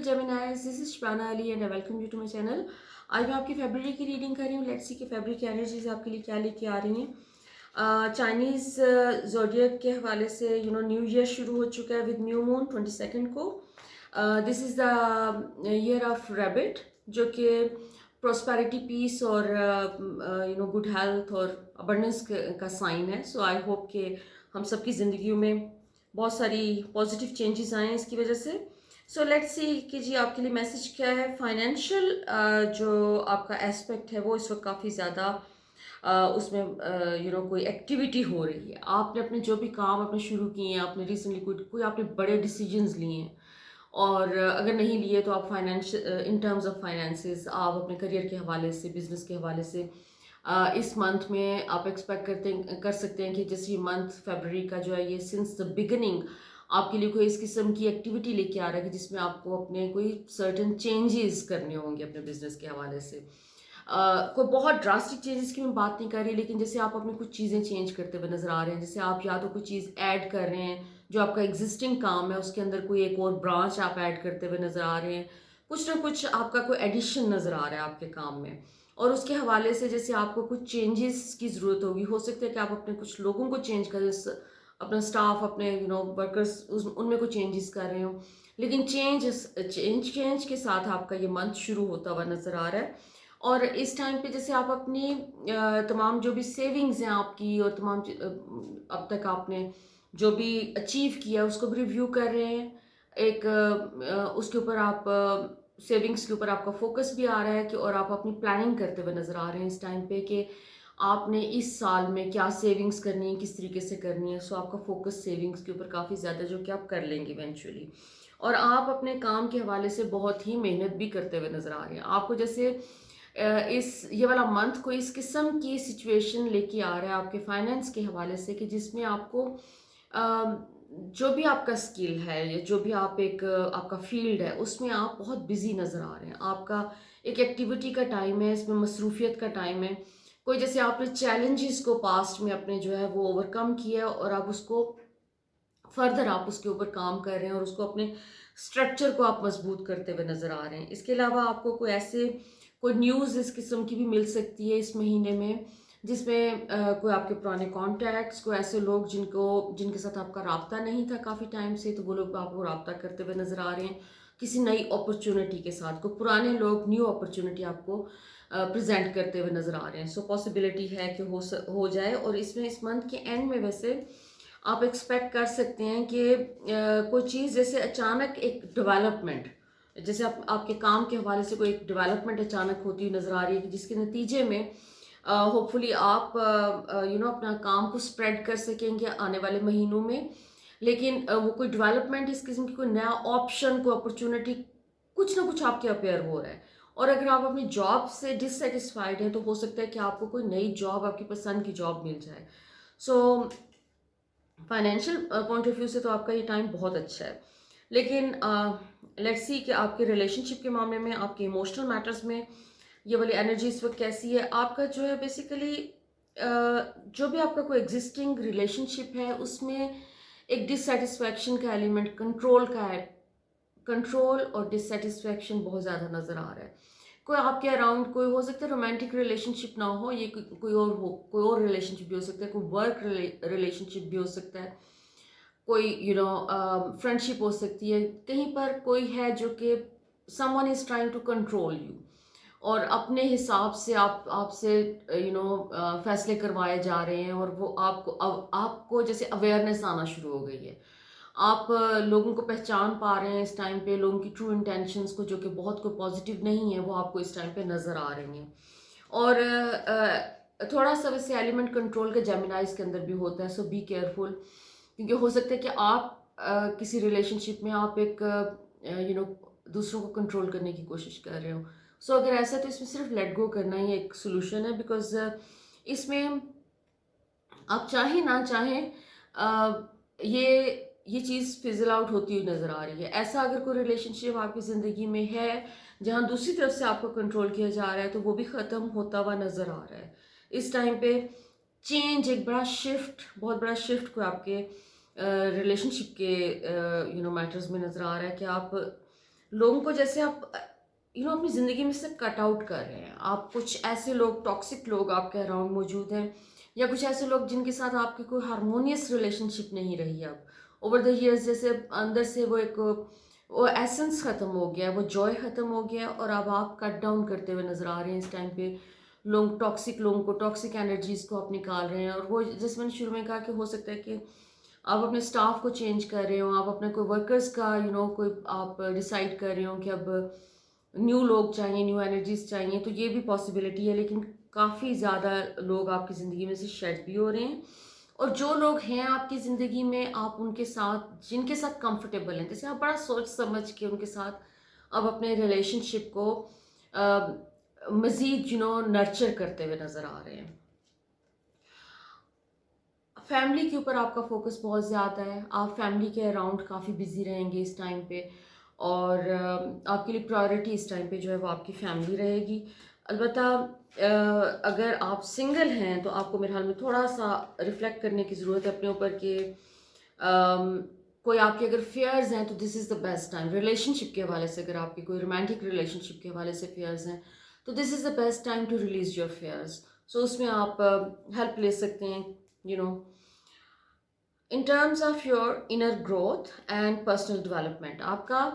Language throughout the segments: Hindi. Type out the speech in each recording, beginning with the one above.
Geminis, this is Shbana Ali and I welcome you to my channel. आज मैं आपकी फरवरी की रीडिंग कर रही हूँ. लेट्स सी कि फरवरी की एनर्जीज आपके लिए क्या लेके आ रही हैं. चाइनीज जोडियक के हवाले से न्यू ईयर शुरू हो चुका है विद न्यू मून 22 को. This is the year of rabbit, जो कि प्रोस्पेरिटी, पीस और गुड हेल्थ और अबंडेंस का साइन है. सो आई होप कि हम सबकी ज़िंदगियों में बहुत सारी पॉजिटिव चेंजेस आए हैं इसकी वजह से. सो लेट्स सी कि जी आपके लिए मैसेज क्या है. फाइनेंशियल जो आपका एस्पेक्ट है वो इस वक्त काफ़ी ज़्यादा उसमें कोई एक्टिविटी हो रही है. आपने अपने जो भी काम अपने शुरू किए हैं, आपने रिसेंटली कोई आपने बड़े डिसीजंस लिए हैं, और अगर नहीं लिए तो आप financial in terms of finances आप अपने करियर के हवाले से, बिजनेस के हवाले से इस मंथ में आप एक्सपेक्ट कर सकते हैं कि जैसे ये मंथ फरवरी का जो है ये सिंस द बिगिनिंग आपके लिए कोई इस किस्म की एक्टिविटी लेके आ रहा है कि जिसमें आपको अपने कोई सर्टन चेंजेस करने होंगे अपने बिजनेस के हवाले से. कोई बहुत ड्रास्टिक चेंजेस की मैं बात नहीं कर रही, लेकिन जैसे आप अपनी कुछ चीज़ें चेंज करते हुए नज़र आ रहे हैं. जैसे आप या तो कुछ चीज़ ऐड कर रहे हैं, जो आपका एग्जिस्टिंग काम है उसके अंदर कोई एक और ब्रांच आप ऐड करते हुए नज़र आ रहे हैं. कुछ ना कुछ आपका कोई एडिशन नज़र आ रहा है आपके काम में, और उसके हवाले से जैसे आपको कुछ चेंजेस की ज़रूरत होगी. हो सकता है कि आप अपने कुछ लोगों को चेंज करें, अपना स्टाफ, अपने वर्कर्स, उनमें कुछ चेंजेस कर रहे हो. लेकिन चेंज के साथ आपका ये मंथ शुरू होता हुआ नज़र आ रहा है. और इस टाइम पे जैसे आप अपनी तमाम जो भी सेविंग्स हैं आपकी, और तमाम अब तक आपने जो भी अचीव किया उसको भी रिव्यू कर रहे हैं. एक उसके ऊपर आप सेविंग्स के ऊपर आपका फोकस भी आ रहा है कि, और आप अपनी प्लानिंग करते हुए नज़र आ रहे हैं इस टाइम पे कि आपने इस साल में क्या सेविंग्स करनी है, किस तरीके से करनी है. सो आपका फोकस सेविंग्स के ऊपर काफ़ी ज़्यादा, जो कि आप कर लेंगे इवेंचुअली. और आप अपने काम के हवाले से बहुत ही मेहनत भी करते हुए नज़र आ रहे हैं. आपको जैसे इस ये वाला मंथ कोई इस किस्म की सिचुएशन लेके आ रहा है आपके फाइनेंस के हवाले से कि जिसमें आपको जो भी आपका स्किल है या जो भी आप आपका फील्ड है उसमें आप बहुत बिजी नज़र आ रहे हैं. आपका एक एक्टिविटी का टाइम है, इसमें मसरूफियत का टाइम है. कोई जैसे आपने चैलेंजेस को पास्ट में अपने जो है वो ओवरकम किया और आप उसको फर्दर आप उसके ऊपर काम कर रहे हैं, और उसको अपने स्ट्रक्चर को आप मजबूत करते हुए नज़र आ रहे हैं. इसके अलावा आपको कोई न्यूज़ इस किस्म की भी मिल सकती है इस महीने में, जिसमें कोई आपके पुराने कॉन्टैक्ट्स, कोई ऐसे लोग जिनके साथ आपका राब्ता नहीं था काफ़ी टाइम से, तो वो लोग आपको राब्ता करते हुए नज़र आ रहे हैं किसी नई अपॉर्चुनिटी के साथ. कोई पुराने लोग न्यू अपॉर्चुनिटी आपको प्रेजेंट करते हुए नज़र आ रहे हैं. सो पॉसिबिलिटी है कि हो जाए. और इसमें इस मंथ के एंड में वैसे आप एक्सपेक्ट कर सकते हैं कि कोई चीज़ जैसे अचानक एक डेवलपमेंट, जैसे आपके काम के हवाले से कोई एक डेवलपमेंट अचानक होती हुई नज़र आ रही है कि जिसके नतीजे में होपफुली आप अपना काम को स्प्रेड कर सकेंगे आने वाले महीनों में. लेकिन वो कोई डेवलपमेंट इस किस्म की, कोई नया ऑप्शन, कोई अपॉर्चुनिटी, कुछ ना कुछ आपके अपेयर हो रहा है. और अगर आप अपनी जॉब से डिससेटिस्फाइड हैं तो हो सकता है कि आपको कोई नई जॉब, आपकी पसंद की जॉब मिल जाए. So financial point of view से तो आपका ये टाइम बहुत अच्छा है. लेकिन लेट्स सी कि आपके रिलेशनशिप के मामले में, आपके इमोशनल मैटर्स में ये वाली एनर्जी इस वक्त कैसी है. आपका जो है बेसिकली जो भी आपका कोई एग्जिस्टिंग रिलेशनशिप है उसमें एक डिससेटिस्फैक्शन का एलिमेंट, कंट्रोल और डिससेटिस्फैक्शन बहुत ज़्यादा नज़र आ रहा है. कोई आपके अराउंड, कोई हो सकता है रोमांटिक रिलेशनशिप ना हो, ये कोई और रिलेशनशिप भी हो सकता है, कोई वर्क रिलेशनशिप भी हो सकता है, कोई फ्रेंडशिप हो सकती है. कहीं पर कोई है जो कि someone is trying to control you, और अपने हिसाब से आपसे फैसले करवाए जा रहे हैं. और वो आपको जैसे अवेयरनेस आना शुरू हो गई है. आप लोगों को पहचान पा रहे हैं इस टाइम पे, लोगों की ट्रू इंटेंशंस को, जो कि बहुत कोई पॉजिटिव नहीं है, वो आपको इस टाइम पे नज़र आ रही हैं. और थोड़ा सा वैसे एलिमेंट कंट्रोल का जेमिनाइज के अंदर भी होता है. सो बी केयरफुल, क्योंकि हो सकता है कि आप किसी रिलेशनशिप में आप एक दूसरों को कंट्रोल करने की कोशिश कर रहे हो. सो अगर ऐसा है तो इसमें सिर्फ लेट गो करना ही एक सोल्यूशन है. बिकॉज इसमें आप चाहें ना चाहें ये चीज़ फिजल आउट होती हुई नज़र आ रही है. ऐसा अगर कोई रिलेशनशिप आपकी ज़िंदगी में है जहाँ दूसरी तरफ से आपको कंट्रोल किया जा रहा है, तो वो भी ख़त्म होता हुआ नज़र आ रहा है. इस टाइम पे चेंज, एक बड़ा शिफ्ट, बहुत बड़ा शिफ्ट को आपके रिलेशनशिप के मैटर्स में नज़र आ रहा है कि आप लोगों को जैसे आप अपनी ज़िंदगी में से कट आउट कर रहे हैं। आप कुछ ऐसे लोग, टॉक्सिक लोग आपके अराउंड मौजूद हैं, या कुछ ऐसे लोग जिनके साथ आपकी कोई हारमोनियस रिलेशनशिप नहीं रही अब ओवर द ईयर्स। जैसे अंदर से वो एसेंस ख़त्म हो गया, वो जॉय ख़त्म हो गया, और अब आप कट डाउन करते हुए नज़र आ रहे हैं इस टाइम पे। लोग टॉक्सिक लोगों को, टॉक्सिक एनर्जीज़ को आप निकाल रहे हैं। और वो जैसे मैंने शुरू में कहा कि हो सकता है कि आप अपने स्टाफ को चेंज कर रहे हो, आप अपने कोई वर्कर्स का कोई आप डिसाइड कर रहे हो कि अब न्यू लोग चाहिए, न्यू एनर्जीज चाहिए, तो ये भी पॉसिबिलिटी है। लेकिन काफ़ी ज़्यादा लोग आपकी ज़िंदगी में से शेड भी हो रहे हैं। और जो लोग हैं आपकी ज़िंदगी में, आप उनके साथ, जिनके साथ कंफर्टेबल हैं, जैसे आप बड़ा सोच समझ के उनके साथ अब अपने रिलेशनशिप को मज़ीद नर्चर करते हुए नज़र आ रहे हैं। फैमिली के ऊपर आपका फोकस बहुत ज़्यादा है, आप फैमिली के अराउंड काफ़ी बिजी रहेंगे इस टाइम पे, और आपके लिए प्रायोरिटी इस टाइम पे जो है वो आपकी फैमिली रहेगी। अलबत्ता अगर आप सिंगल हैं तो आपको मेरे ख्याल में थोड़ा सा रिफ्लेक्ट करने की ज़रूरत है अपने ऊपर कि कोई आपके अगर फेयर्स हैं तो this is the best time. Relationship के हवाले से, अगर आपकी कोई रोमांटिक रिलेशनशिप के हवाले से फेयर्स हैं तो this is the best time to release your fears. So उसमें आप हेल्प ले सकते हैं, in terms of your inner growth and personal development. आपका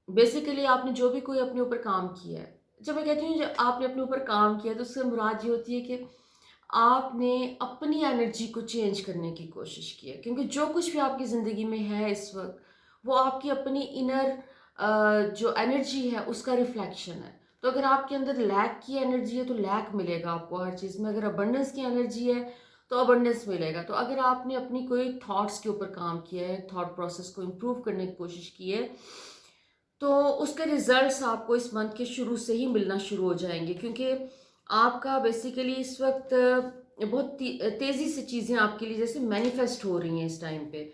बेसिकली आपने जो भी कोई अपने ऊपर काम किया है, जब मैं कहती हूँ जब आपने अपने ऊपर काम किया है तो उससे मुराद ये होती है कि आपने अपनी एनर्जी को चेंज करने की कोशिश की है। क्योंकि जो कुछ भी आपकी ज़िंदगी में है इस वक्त, वो आपकी अपनी इनर जो एनर्जी है उसका रिफ्लेक्शन है। तो अगर आपके अंदर लैक की एनर्जी है तो लैक मिलेगा आपको हर चीज़ में। अगर अबंडेंस की एनर्जी है तो अबंडेंस मिलेगा। तो अगर आपने अपनी कोई थॉट्स के ऊपर काम किया है, थॉट प्रोसेस को इम्प्रूव करने की कोशिश की है, तो उसके रिजल्ट्स आपको इस मंथ के शुरू से ही मिलना शुरू हो जाएंगे। क्योंकि आपका बेसिकली इस वक्त बहुत तेज़ी से चीज़ें आपके लिए जैसे मैनिफेस्ट हो रही हैं इस टाइम पे।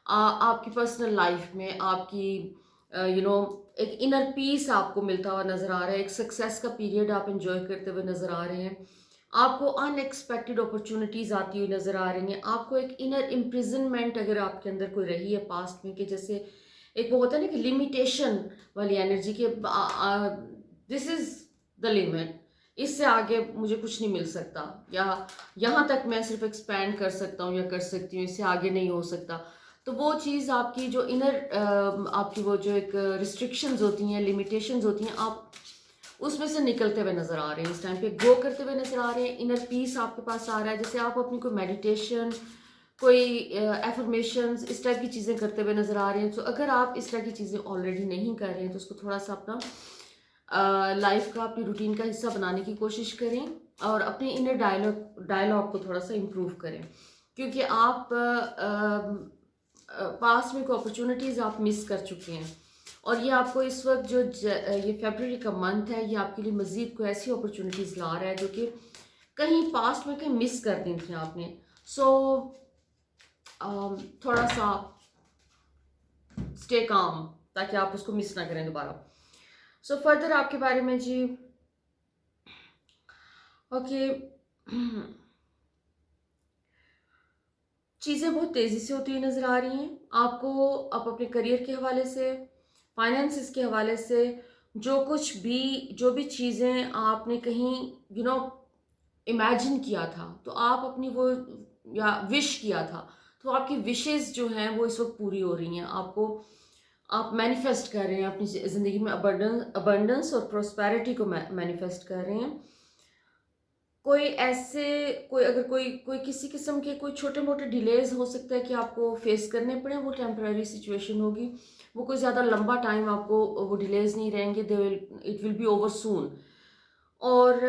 आपकी पर्सनल लाइफ में आपकी यू नो एक इनर पीस आपको मिलता हुआ नज़र आ रहा है। एक सक्सेस का पीरियड आप इंजॉय करते हुए नज़र आ रहे हैं। आपको अनएक्सपेक्टेड अपॉर्चुनिटीज़ आती हुई नज़र आ रही हैं। आपको एक इनर इम्प्रिजनमेंट अगर आपके अंदर कोई रही है पास्ट में, कि जैसे एक वो होता है ना कि लिमिटेशन वाली एनर्जी के, दिस इज द लिमिट, इससे आगे मुझे कुछ नहीं मिल सकता, या यहाँ तक मैं सिर्फ एक्सपैंड कर सकता हूँ या कर सकती हूँ, इससे आगे नहीं हो सकता। तो वो चीज़ आपकी जो इनर आपकी वो जो एक रिस्ट्रिक्शंस होती हैं, लिमिटेशंस होती हैं, आप उसमें से निकलते हुए नज़र आ रहे हैं। इस टाइम पे ग्रो करते हुए नज़र आ रहे हैं। इनर पीस आपके पास आ रहा है। जैसे आप अपनी कोई मेडिटेशन, कोई एफर्मेशंस, इस टाइप की चीज़ें करते हुए नज़र आ रहे हैं। तो अगर आप इस तरह की चीज़ें ऑलरेडी नहीं कर रहे हैं तो उसको थोड़ा सा अपना लाइफ का, अपनी रूटीन का हिस्सा बनाने की कोशिश करें, और अपने इनर डायलॉग को थोड़ा सा इम्प्रूव करें। क्योंकि आप पास्ट में कोई अपॉर्चुनिटीज़ आप मिस कर चुके हैं, और ये आपको इस वक्त जो ये फरवरी का मंथ है, ये आपके लिए मज़ीद कोई ऐसी अपॉर्चुनिटीज़ ला रहा है जो कि कहीं पास्ट में कहीं मिस कर दी थी आपने। सो थोड़ा सा स्टे काम, ताकि आप उसको मिस ना करें दोबारा। सो फर्दर आपके बारे में जी, ओके, चीज़ें बहुत तेज़ी से होती हुई नज़र आ रही हैं आपको। आप अपने करियर के हवाले से, फाइनेंसिस के हवाले से, जो भी चीज़ें आपने कहीं इमेजिन किया था, तो आप अपनी वो, या विश किया था, तो आपकी विशेस जो हैं वो इस वक्त पूरी हो रही हैं। आप मैनिफेस्ट कर रहे हैं अपनी ज़िंदगी में अबंडेंस और प्रोस्पेरिटी को मैनिफेस्ट कर रहे हैं। कोई अगर कोई किसी किस्म के कोई छोटे मोटे डिलेज हो सकता है कि आपको फेस करने पड़े, वो टेम्पररी सिचुएशन होगी। वो कोई ज़्यादा लंबा टाइम आपको वो डिलेज नहीं रहेंगे, it will be over soon. और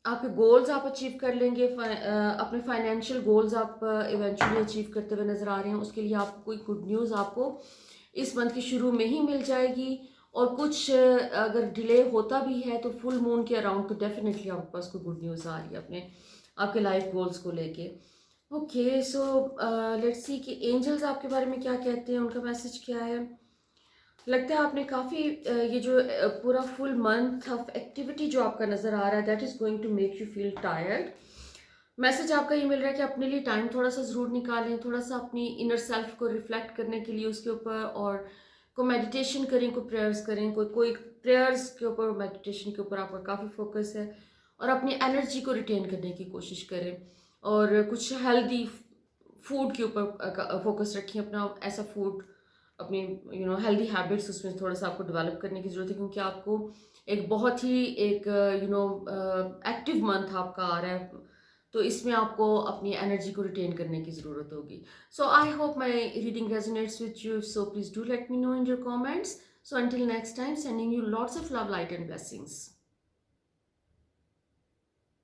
आपके गोल्स आप अचीव कर लेंगे। अपने फाइनेंशियल गोल्स आप इवेंचुअली अचीव करते हुए नज़र आ रहे हैं। उसके लिए आपको कोई गुड न्यूज़ आपको इस मंथ के शुरू में ही मिल जाएगी। और कुछ अगर डिले होता भी है तो फुल मून के अराउंड तो डेफिनेटली आपके पास कोई गुड न्यूज़ आ रही है अपने आपके लाइफ गोल्स को लेके। ओके, सो लेट्स सी कि एंजल्स आपके बारे में क्या कहते हैं, उनका मैसेज क्या है। लगता है आपने काफ़ी ये जो पूरा फुल मंथ ऑफ एक्टिविटी जो आपका नज़र आ रहा है, that is going to make you feel tired. Message आपका ये मिल रहा है कि अपने लिए टाइम थोड़ा सा ज़रूर निकालें, थोड़ा सा अपनी इनर सेल्फ को रिफ्लेक्ट करने के लिए उसके ऊपर, और कोई मेडिटेशन करें, कोई प्रेयर्स करें, कोई कोई प्रेयर्स के ऊपर, मेडिटेशन के ऊपर आपका काफ़ी फोकस है, और अपनी एनर्जी को रिटेन करने की कोशिश करें। और कुछ हेल्दी फूड के ऊपर फोकस रखिए, अपना ऐसा फूड, अपनी हेल्दी हैबिट्स उसमें थोड़ा सा आपको डेवलप करने की ज़रूरत है, क्योंकि आपको एक बहुत ही एक एक्टिव मंथ आपका आ रहा है, तो इसमें आपको अपनी एनर्जी को रिटेन करने की ज़रूरत होगी। So I hope my reading resonates with you, so please do let me know in your comments. So until next time, sending you lots of love, light and blessings.